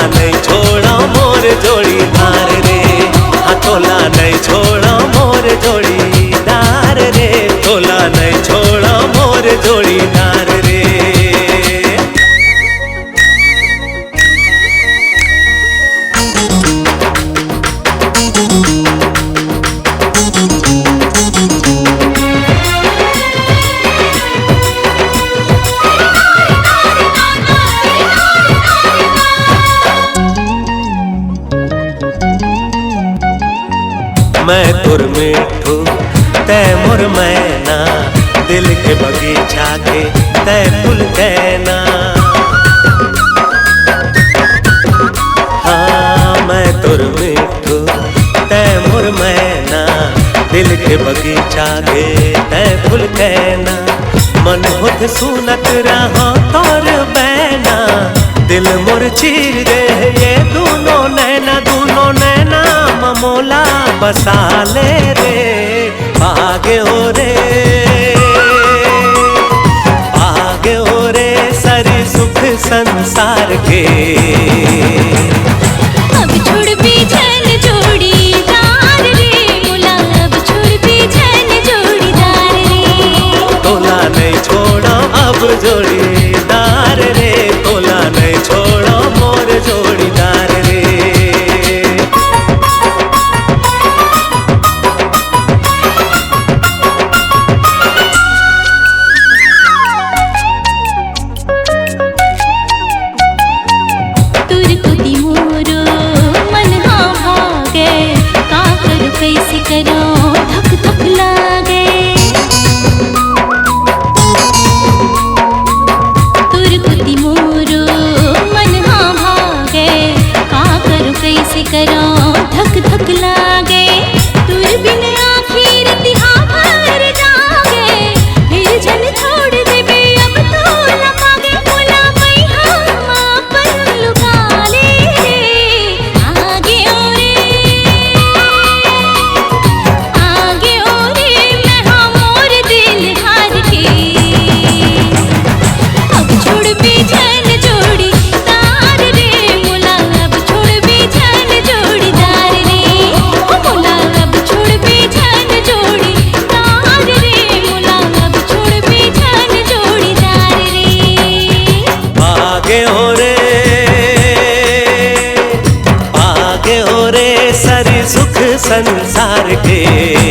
नहीं छोड़ा मोर जोड़ीदार रे, हाँ तोला नहीं छोड़ा मोर जोड़ीदार रे, तोला नहीं छोड़ा मोर जोड़ीदार रे। मैं तुर मिठू तै मुर मैना, दिल के बगीचा के तै फूल कहना। हाँ मैं तुर मिठू तै मुर मैना, दिल के बगीचा के तै फूल कहना। मन होत सुनत रहो तोर बैना, दिल मोर चीर दे ये दोनों नैना, दोनों नैना ममोला बसा ले रे। भागे हो रे, भागे हो रे सारी सुख संसार के। अब छोड़ पीछन जोड़ीदार रे, मोला अब छोड़ पीछन जोड़ीदार रे। तोला नहीं छोड़ा अब जोड़ीदार रे, तोला नहीं छोड़ा मोर जोड़ीदार रे। कैसे करो धक धक लागे, तुरकुती मोरो मन हाँ भागे। का करो कैसे करो धक धक लागे, तुर बिन आखिर तिहा भर जागे। फिर जन छोड़ देबे अब तो न पागे, मोला मैं हम अपन लुका ले रे। आगे ओरे संसार के।